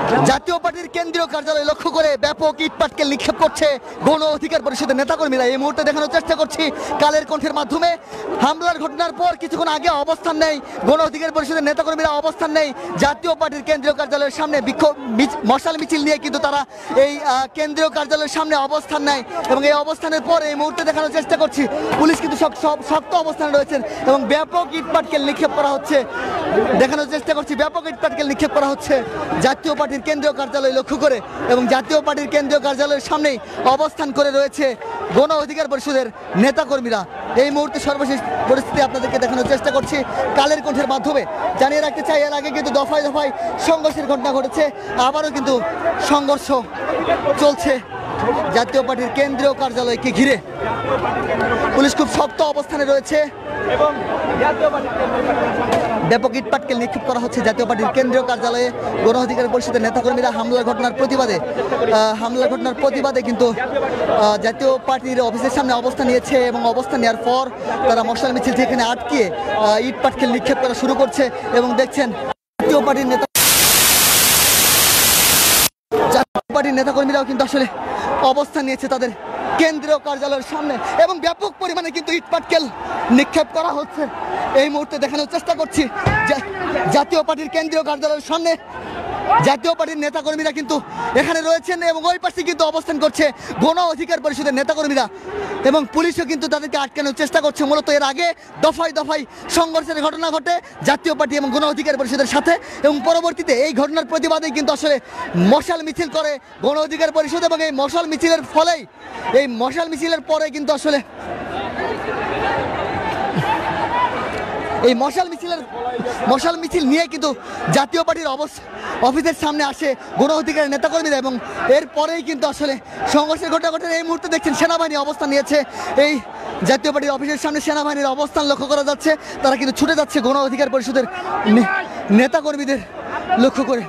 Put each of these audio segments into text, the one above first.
জাতীয় পার্টির কেন্দ্রীয় কার্যালয় লক্ষ্য করে ব্যাপক ইটপাটকেল নিক্ষেপ করছে গণ অধিকার পরিষদের নেতাকর্মীরা। এই মুহূর্তে দেখানোর চেষ্টা করছি কালের কণ্ঠের মাধ্যমে। হামলার ঘটনার পর কিছুক্ষণ আগে অবস্থান নেই গণ অধিকার পরিষদের নেতাকর্মীরা, অবস্থান নেই জাতীয় পার্টির কেন্দ্রীয় কার্যালয়ের সামনে। বিক্ষোভ মশাল মিছিল নিয়ে কিন্তু তারা এই কেন্দ্রীয় কার্যালয়ের সামনে অবস্থান নেয় এবং এই অবস্থানের পর এই মুহূর্তে দেখানোর চেষ্টা করছি পুলিশ কিন্তু শক্ত অবস্থানে রয়েছেন এবং ব্যাপক ইটপাটকেল নিক্ষেপ করা হচ্ছে। দেখানোর চেষ্টা করছি ব্যাপক ইটপাটকেল নিক্ষেপ করা হচ্ছে জাতীয় পার্টির কেন্দ্রীয় কার্যালয় লক্ষ্য করে এবং জাতীয় পার্টির কেন্দ্রীয় কার্যালয়ের সামনেই অবস্থান করে রয়েছে গণ অধিকার পরিষদের নেতাকর্মীরা। এই মুহূর্তে সর্বশেষ পরিস্থিতি আপনাদেরকে দেখানোর চেষ্টা করছি কালের কণ্ঠের মাধ্যমে। জানিয়ে রাখতে চাই এর আগে কিন্তু দফায় দফায় সংঘর্ষের ঘটনা ঘটেছে, আবারও কিন্তু সংঘর্ষ চলছে জাতীয় পার্টির কেন্দ্রীয় কার্যালয়কে ঘিরে। পুলিশ খুব শক্ত অবস্থানে রয়েছে এবং ব্যাপক ইটপাটকেল নিক্ষেপ করা হচ্ছে জাতীয় পার্টির কেন্দ্রীয় কার্যালয়ে। গণ অধিকার পরিষদের নেতাকর্মীরা হামলার ঘটনার প্রতিবাদে কিন্তু জাতীয় পার্টির অফিসের সামনে অবস্থান নিয়েছে এবং অবস্থান নেওয়ার পর তারা মশাল মিছিল যেখানে আটকিয়ে ইটপাটকেল নিক্ষেপ করা শুরু করছে এবং দেখছেন জাতীয় পার্টির নেতাকর্মীরাও কিন্তু আসলে অবস্থান নিয়েছে তাদের কেন্দ্রীয় কার্যালয়ের সামনে এবং ব্যাপক পরিমাণে কিন্তু ইটপাটকেল নিক্ষেপ করা হচ্ছে। এই মুহূর্তে দেখানোর চেষ্টা করছি জাতীয় পার্টির কেন্দ্রীয় কার্যালয়ের সামনে জাতীয় পার্টির নেতাকর্মীরা কিন্তু এখানে রয়েছেন এবং ওই পাশে কিন্তু অবস্থান করছে গণ অধিকার পরিষদের নেতাকর্মীরা এবং পুলিশও কিন্তু তাদেরকে আটকানোর চেষ্টা করছে। মূলত এর আগে দফায় দফায় সংঘর্ষের ঘটনা ঘটে জাতীয় পার্টি এবং গণ অধিকার পরিষদের সাথে এবং পরবর্তীতে এই ঘটনার প্রতিবাদেই কিন্তু আসলে মশাল মিছিল করে গণ অধিকার পরিষদ এবং এই মশাল মিছিলের পরে কিন্তু আসলে এই মশাল মিছিল নিয়ে কিন্তু জাতীয় পার্টির অফিসের সামনে আসে গণ অধিকারের নেতাকর্মীরা এবং এরপরেই কিন্তু আসলে সংঘর্ষের ঘটনা ঘটে। এই মুহূর্তে দেখছেন সেনাবাহিনী অবস্থান নিয়েছে এই জাতীয় পার্টির অফিসের সামনে। সেনাবাহিনীর অবস্থান লক্ষ্য করা যাচ্ছে, তারা কিন্তু ছুটে যাচ্ছে গণ অধিকার পরিষদের নেতাকর্মীদের লক্ষ্য করে।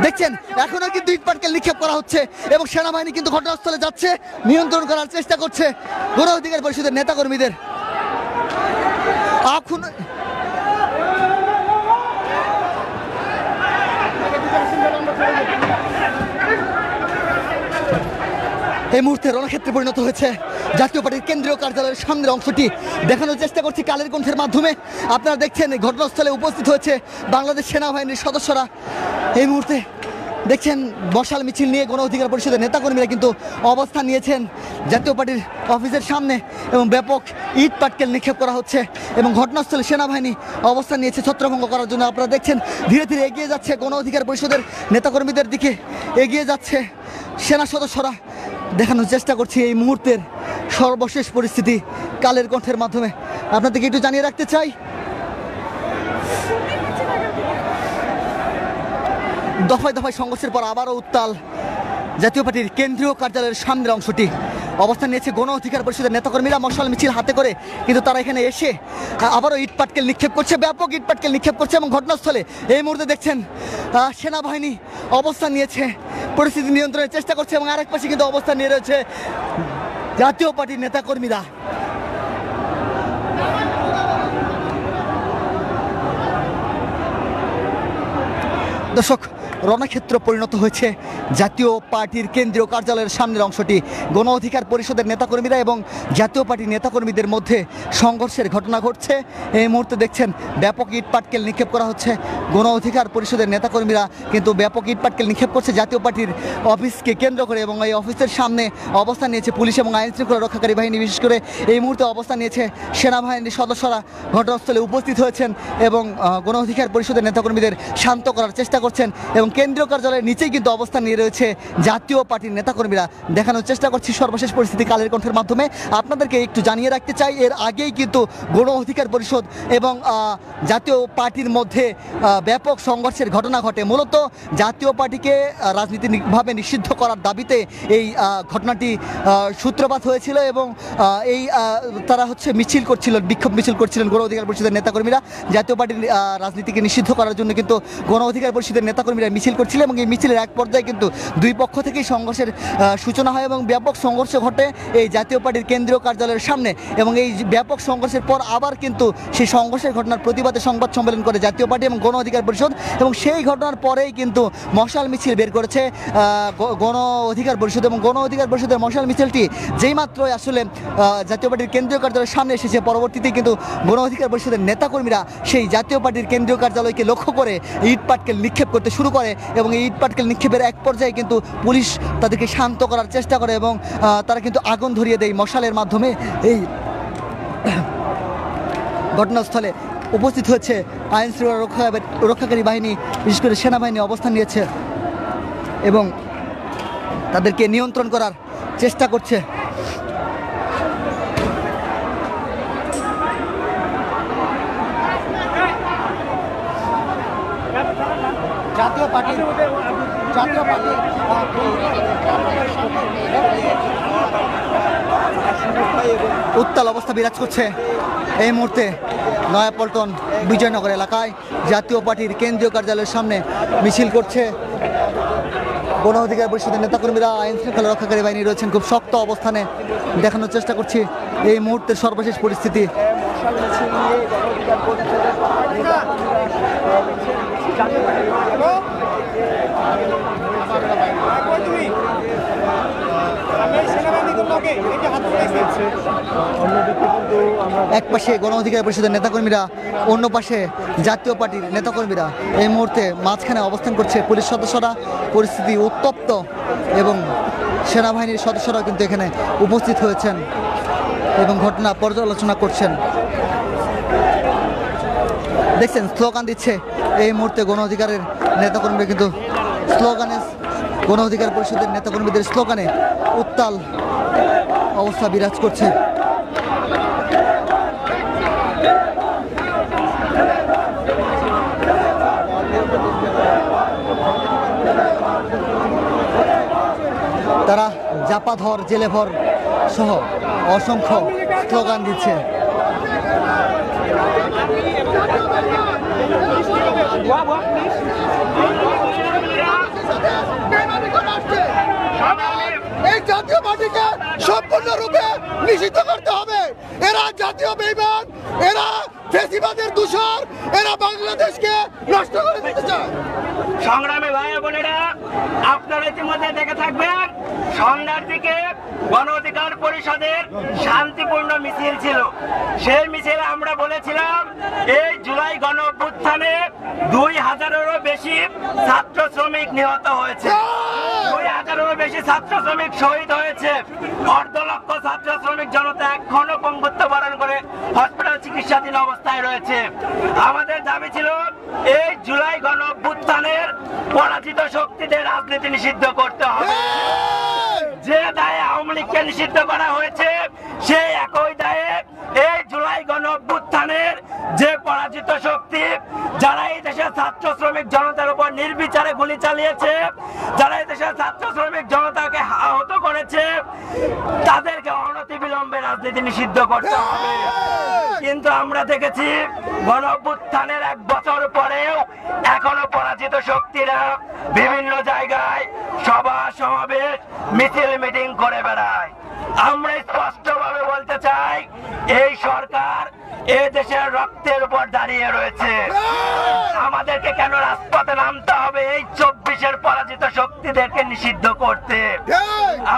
দেখছেন এখনো কিন্তু ইটপাটকেল নিক্ষেপ করা হচ্ছে এবং সেনাবাহিনী কিন্তু ঘটনাস্থলে যাচ্ছে, নিয়ন্ত্রণ করার চেষ্টা করছে গণ অধিকার পরিষদের নেতাকর্মীদের। এই মুহূর্তে রণক্ষেত্রে পরিণত হয়েছে জাতীয় পার্টির কেন্দ্রীয় কার্যালয়ের সামনের অংশটি। দেখানোর চেষ্টা করছি কালের কণ্ঠের মাধ্যমে। আপনারা দেখছেন এই ঘটনাস্থলে উপস্থিত হয়েছে বাংলাদেশ সেনাবাহিনীর সদস্যরা। এই মুহূর্তে দেখছেন মশাল মিছিল নিয়ে গণ অধিকার পরিষদের নেতাকর্মীরা কিন্তু অবস্থান নিয়েছেন জাতীয় পার্টির অফিসের সামনে এবং ব্যাপক ইটপাটকেল নিক্ষেপ করা হচ্ছে এবং ঘটনাস্থলে সেনাবাহিনী অবস্থান নিয়েছে ছত্রভঙ্গ করার জন্য। আপনারা দেখছেন ধীরে ধীরে এগিয়ে যাচ্ছে গণ অধিকার পরিষদের নেতাকর্মীদের দিকে এগিয়ে যাচ্ছে সেনা সদস্যরা। দেখানোর চেষ্টা করছি এই মুহূর্তের সর্বশেষ পরিস্থিতি কালের কণ্ঠের মাধ্যমে। আপনাদেরকে একটু জানিয়ে রাখতে চাই দফায় দফায় সংঘর্ষের পর আবারও উত্তাল জাতীয় পার্টির কেন্দ্রীয় কার্যালয়ের সামনের অংশটি। অবস্থান নিয়েছে গণ অধিকার পরিষদের নেতাকর্মীরা মশাল মিছিল হাতে করে, কিন্তু তারা এখানে এসে আবারও ইটপাটকেল নিক্ষেপ করছে, ব্যাপক ইটপাটকেল নিক্ষেপ করছে এবং ঘটনাস্থলে এই মুহূর্তে দেখছেন সেনাবাহিনী অবস্থান নিয়েছে, পরিস্থিতি নিয়ন্ত্রণের চেষ্টা করছে এবং আরেক পাশে কিন্তু অবস্থান নিয়ে রয়েছে জাতীয় পার্টির নেতাকর্মীরা। দর্শক, রণক্ষেত্র পরিণত হয়েছে জাতীয় পার্টির কেন্দ্রীয় কার্যালয়ের সামনের অংশটি। গণ অধিকার পরিষদের নেতাকর্মীরা এবং জাতীয় পার্টির নেতাকর্মীদের মধ্যে সংঘর্ষের ঘটনা ঘটছে। এই মুহূর্তে দেখছেন ব্যাপক ইটপাটকেল নিক্ষেপ করা হচ্ছে। গণ অধিকার পরিষদের নেতাকর্মীরা কিন্তু ব্যাপক ইটপাটকেল নিক্ষেপ করছে জাতীয় পার্টির অফিসকে কেন্দ্র করে এবং এই অফিসের সামনে অবস্থান নিয়েছে পুলিশ এবং আইন শৃঙ্খলা রক্ষাকারী বাহিনী। বিশেষ করে এই মুহূর্তে অবস্থান নিয়েছে সেনাবাহিনীর সদস্যরা ঘটনাস্থলে উপস্থিত হয়েছেন এবং গণ অধিকার পরিষদের নেতাকর্মীদের শান্ত করার চেষ্টা করছেন এবং কেন্দ্রীয় কার্যালয়ের নিচেই কিন্তু অবস্থান নিয়ে রয়েছে জাতীয় পার্টির নেতাকর্মীরা। দেখানোর চেষ্টা করছি সর্বশেষ পরিস্থিতি কালের কণ্ঠের মাধ্যমে। আপনাদেরকে একটু জানিয়ে রাখতে চাই এর আগেই কিন্তু গণ অধিকার পরিষদ এবং জাতীয় পার্টির মধ্যে ব্যাপক সংঘর্ষের ঘটনা ঘটে। মূলত জাতীয় পার্টিকে রাজনীতিভাবে নিষিদ্ধ করার দাবিতে এই ঘটনাটি সূত্রপাত হয়েছিল এবং তারা মিছিল করছিল, বিক্ষোভ মিছিল করছিলেন গণ অধিকার পরিষদের নেতাকর্মীরা। জাতীয় পার্টির রাজনীতিকে নিষিদ্ধ করার জন্য কিন্তু গণ অধিকার পরিষদের নেতাকর্মীরা মিছিল করছিল এবং এই মিছিলের এক পর্যায়ে কিন্তু দুই পক্ষ থেকেই সংঘর্ষের সূচনা হয় এবং ব্যাপক সংঘর্ষ ঘটে এই জাতীয় পার্টির কেন্দ্রীয় কার্যালয়ের সামনে। এবং এই ব্যাপক সংঘর্ষের পর আবার কিন্তু সেই সংঘর্ষের ঘটনার প্রতিবাদে সংবাদ সম্মেলন করে জাতীয় পার্টি এবং গণ অধিকার পরিষদ, এবং সেই ঘটনার পরেই কিন্তু মশাল মিছিল বের করেছে গণ অধিকার পরিষদ। এবং গণ অধিকার পরিষদের মশাল মিছিলটি যেই মাত্রই আসলে জাতীয় পার্টির কেন্দ্রীয় কার্যালয়ের সামনে এসেছে, পরবর্তীতে কিন্তু গণ অধিকার পরিষদের নেতাকর্মীরা সেই জাতীয় পার্টির কেন্দ্রীয় কার্যালয়কে লক্ষ্য করে ইট পাটকেল নিক্ষেপ করতে শুরু করে এবং এই ইট পাটকেল নিক্ষেপের এক পর্যায়ে কিন্তু পুলিশ তাদেরকে শান্ত করার চেষ্টা করে এবং তারা কিন্তু আগুন ধরিয়ে দেয় মশালের মাধ্যমে। এই ঘটনাস্থলে উপস্থিত হচ্ছে আইন শৃঙ্খলা রক্ষাকারী বাহিনী, বিশেষ করে সেনাবাহিনী অবস্থান নিয়েছে এবং তাদেরকে নিয়ন্ত্রণ করার চেষ্টা করছে। জাতীয় পার্টি উত্তাল অবস্থা বিরাজ করছে এই মুহূর্তে নয়াপল্টন বিজয়নগর এলাকায়। জাতীয় পার্টির কেন্দ্রীয় কার্যালয়ের সামনে মিছিল করছে গণ অধিকার পরিষদের নেতাকর্মীরা, আইন শৃঙ্খলা রক্ষাকারী বাহিনী রয়েছেন খুব শক্ত অবস্থানে। দেখানোর চেষ্টা করছি এই মুহূর্তের সর্বশেষ পরিস্থিতি। এক পাশে গণ অধিকার পরিষদের নেতাকর্মীরা, অন্য পাশে জাতীয় পার্টির নেতাকর্মীরা এই মুহূর্তে মাঝখানে অবস্থান করছে পুলিশ সদস্যরা। পরিস্থিতি উত্তপ্ত এবং সেনাবাহিনীর সদস্যরা কিন্তু এখানে উপস্থিত হয়েছেন এবং ঘটনা পর্যালোচনা করছেন। দেখছেন স্লোগান দিচ্ছে এই মুহূর্তে গণ অধিকারের নেতাকর্মীরা, কিন্তু স্লোগানে গণ অধিকার পরিষদের নেতাকর্মীদের স্লোগানে উত্তাল অবস্থা বিরাজ করছে। তারা জাপাধর, জেলেভর সহ অসংখ্য স্লোগান দিচ্ছে। এই জাতীয় পার্টিকে সম্পূর্ণরূপে নিষিদ্ধ করতে হবে। এরা জাতীয় বেঈমান, এরা ফ্যাসিবাদের দূষর, এরা বাংলাদেশকে নষ্ট করে দিতে চায়। সংগ্রামী ভাই বোনেরা, আপনারা ইতিমধ্যে দেখে থাকবেন সন্ধ্যার দিকে গণ অধিকার পরিষদের শান্তিপূর্ণ মিছিল ছিল। সেই মিছিলে আমরা বলেছিলাম এই জুলাই গণ অভ্যুত্থানে 2000-এরও বেশি ছাত্র শ্রমিক নিহত হয়েছে, 2000-এরও বেশি ছাত্র শ্রমিক শহীদ হয়েছে, অর্ধ লক্ষ ছাত্র শ্রমিক জনতা এখনো পঙ্গুত্ব বরণ করে হসপিটাল চিকিৎসাধীন অবস্থায় রয়েছে। আমাদের দাবি ছিল এই জুলাই গণ অভ্যুত্থানের পরাজিত শক্তিদের রাজনীতি নিষিদ্ধ করতে হবে। যে দায়ে আওয়ামী লীগকে নিষিদ্ধ করা হয়েছে সেই একই দায়ে এই জুলাই গণ অভ্যুত্থানের যে পরাজিত শক্তি, যারা এই দেশের ছাত্র শ্রমিক জনতার উপর নির্বিচারে গুলি চালিয়েছে, যারা এই দেশের ছাত্র শ্রমিক জনতাকে আহত করেছে, তাদেরকে অনতিবিলম্বে রাজনীতি নিষিদ্ধ করতে হবে। কিন্তু আমরা দেখেছি গণ অভ্যুত্থানের 1 বছর পরেও এখনো পরাজিত শক্তিরা বিভিন্ন জায়গায় সভা সমাবেশ মিছিল মিটিং করে বেড়ায়। আমরা স্পষ্টভাবে বলতে চাই এই সরকার এই দেশের রক্তের উপর দাঁড়িয়ে রয়েছে। আমাদেরকে কেন রাজপথে নামতে হবে এই 24-এর পরাজিত শক্তিদেরকে নিষিদ্ধ করতে?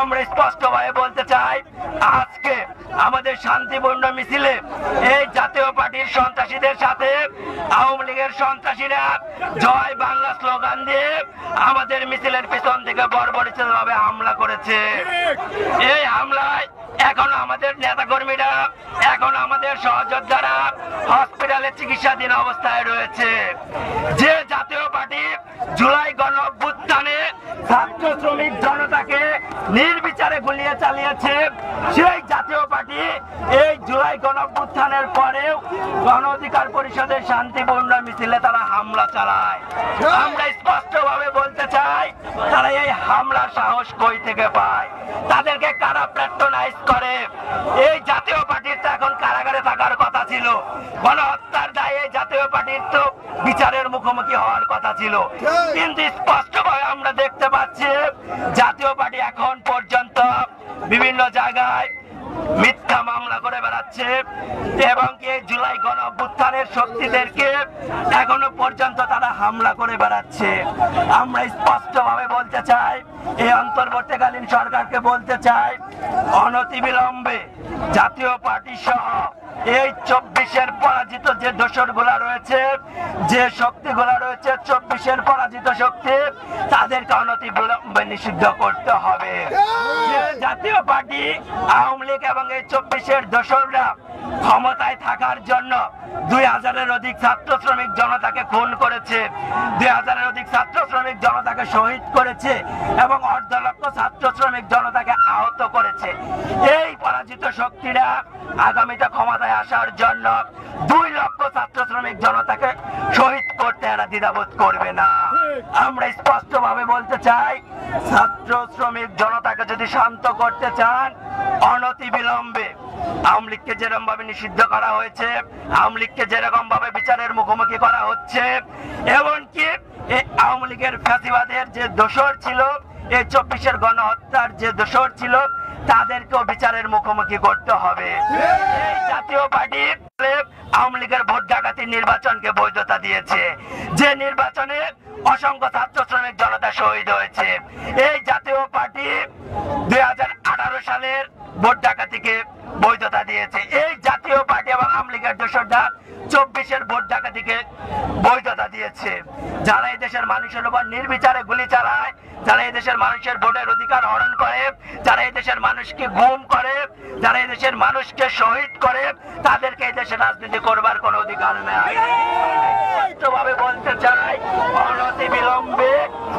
আমরা স্পষ্টভাবে বলতে চাই আজকে আমাদের শান্তিপূর্ণ মিছিলে এই জাতীয় পার্টির সন্ত্রাসীদের সাথে আওয়ামী লীগের সন্ত্রাসীরা জয় বাংলা স্লোগান দিয়ে আমাদের মিছিলের পিছন থেকে বর্বরচিতভাবে হামলা করেছে। এই হামলায় এখন আমাদের নেতাকর্মীরা, এখন আমাদের সহযোদ্ধারা হসপিটালে চিকিৎসাধীন অবস্থায় রয়েছে। যে জাতীয় পার্টি জুলাই গণ অভ্যুত্থানে ছাত্র শ্রমিক জনতাকে নির্বিচারে গুলিয়ে চালিয়েছে, সেই জাতীয় পার্টি এই জুলাই গণ অভ্যুত্থানের পরেও গণ অধিকার পরিষদের শান্তিপূর্ণ মিছিলে তারা হামলা চালায়। আমরা স্পষ্টভাবে বলতে চাই তারা এই হামলার সাহস কই থেকে পায়, তাদেরকে কারা প্যাট্রোনাইজ করে? এই জাতীয় পার্টির তো এখন কারাগারে থাকার কথা ছিল। গণহত্যার দায়ে জাতীয় পার্টির তো বিচারের মুখোমুখি হওয়ার কথা ছিল, কিন্তু স্পষ্টভাবে আমরা দেখতে পাচ্ছি জাতীয় পার্টি এখন পর্যন্ত বিভিন্ন জায়গায় মিথ্যা মামলা করে বেড়াচ্ছে এবং এই জুলাই গণ অভ্যুত্থানের শক্তিদেরকে এখনো পর্যন্ত তারা হামলা করে বেড়াচ্ছে। আমরা স্পষ্টভাবে বলতে চাই, এই অন্তর্বর্তীকালীন সরকারকে বলতে চাই, অনতিবিলম্বে জাতীয় পার্টি সহ এই 24-এর পরাজিত যে দোসরগুলা রয়েছে, যে শক্তিগুলা রয়েছে 24-এর পরাজিত শক্তি, তাদেরকে অনতিবিলম্বে নিষিদ্ধ করতে হবে। যে জাতীয় পার্টি, আওয়ামী লীগ এবং এই 24-এর দোসররা ক্ষমতায় থাকার জন্য 2000-এর অধিক ছাত্র শ্রমিক জনতাকে খুন করেছে, 2000-এর অধিক ছাত্র শ্রমিক জনতাকে শহীদ করেছে এবং অর্ধ লক্ষ ছাত্র শ্রমিক জনতাকে আহত করেছে। এই পরাজিত শক্তিরা আগামীতে ক্ষমতায় আসার জন্য 2 লক্ষ ছাত্র শ্রমিক জনতাকে শহীদ করতে এরা দ্বিধাবোধ করবে না। আমরা স্পষ্ট ভাবে বলতে চাই, ছাত্র শ্রমিক জনতাকে যদি শান্ত করতে চান, অনতিবিলম্বে আওয়ামী লীগকে যেরকম ভাবে নিষিদ্ধ করা হয়েছে, আওয়ামী লীগকে যেরকম ভাবে বিচারের মুখোমুখি করা হচ্ছে, এমনকি এই আওয়ামী লীগের ফ্যাসিবাদের যে দোষর ছিল, এই 24-এর গণহত্যার যে দোষর ছিল, তাদেরকেও বিচারের মুখোমুখি করতে হবে। এই জাতীয় পার্টি আওয়ামী লীগের ভোট ডাকাতি নির্বাচনকে বৈধতা দিয়েছে, যে নির্বাচনে অসংখ্য ছাত্র শ্রমিক জনতা শহীদ হয়েছে। এই জাতীয় পার্টি 2018 সালের ভোট ডাকাতিকে বৈধতা দিয়েছে। এই জাতীয় পার্টি এবং আওয়ামী লীগের দোসররা 24-এর ভোট ডাকাতিকে বৈধতা দিয়েছে। যারা এই দেশের মানুষের উপর নির্বিচারে গুলি চালায়, যারা এই দেশের মানুষের ভোটের অধিকার হরণ করে, যারা এই দেশের মানুষকে গুম করে, যারা এই দেশের মানুষকে শহীদ করে, তাদেরকে এই দেশে রাজনীতি করবার কোনো অধিকার নেই। স্পষ্টভাবে বলতে চাই, অনতিবিলম্বে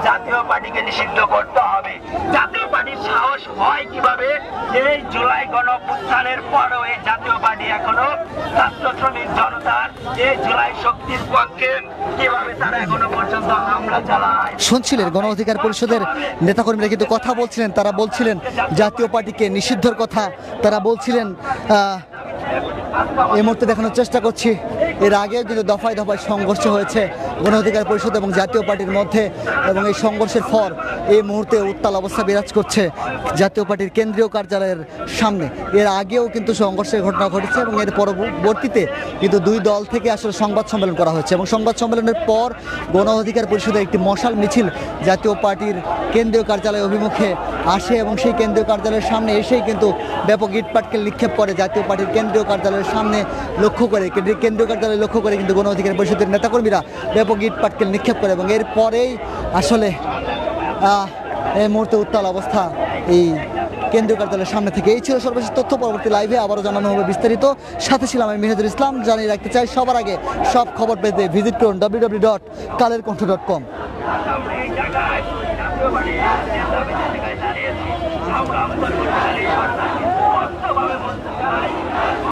জাতীয় পার্টিকে নিষিদ্ধ করতে হবে। জাতীয় পার্টির সাহস হয় কিভাবে? এই জুলাই গণ অভ্যুত্থানের পরও এই জাতীয় পার্টি এখনো ছাত্র শ্রমিক জনতার এই জুলাই শক্তির পক্ষে কিভাবে তারা এখনো পর্যন্ত হামলা চালায়। শুনছিলেন গণ অধিকার পরিষদের নেতাকর্মীরা কিন্তু কথা বলছিলেন, তারা বলছিলেন জাতীয় পার্টিকে নিষিদ্ধর কথা, তারা বলছিলেন এই মুহূর্তে দেখানোর চেষ্টা করছি, এর আগেও কিন্তু দফায় দফায় সংঘর্ষ হয়েছে গণ অধিকার পরিষদ এবং জাতীয় পার্টির মধ্যে, এবং এই সংঘর্ষের পর এই মুহূর্তে উত্তাল অবস্থা বিরাজ করছে জাতীয় পার্টির কেন্দ্রীয় কার্যালয়ের সামনে। এর আগেও কিন্তু সংঘর্ষের ঘটনা ঘটেছে এবং এর পরবর্তীতে কিন্তু 2 দল থেকে আসলে সংবাদ সম্মেলন করা হয়েছে এবং সংবাদ সম্মেলনের পর গণ অধিকার পরিষদের একটি মশাল মিছিল জাতীয় পার্টির কেন্দ্রীয় কার্যালয় অভিমুখে আসে এবং সেই কেন্দ্রীয় কার্যালয়ের সামনে এসেই কিন্তু ব্যাপক ইটপাটকেল নিক্ষেপ করে জাতীয় পার্টির কেন্দ্রীয় কার্যালয়ের সামনে লক্ষ্য করে, কেন্দ্রীয় কার্যালয় লক্ষ্য করে কিন্তু গণ অধিকার পরিষদের নেতাকর্মীরা ব্যাপক ইটপাটকেল নিক্ষেপ করে এবং এরপরেই আসলে এই মুহূর্তে উত্তাল অবস্থা এই কেন্দ্রীয় কার্যালয়ের সামনে থেকে। এই ছিল সর্বশেষ তথ্য। পরবর্তী লাইভে আবারও জানানো হবে বিস্তারিত। সাথে ছিলাম আমি মিহিদুল ইসলাম। জানিয়ে রাখতে চাই, সবার আগে সব খবর পেতে ভিজিট করুন www.কালেরকণ্ঠ.com।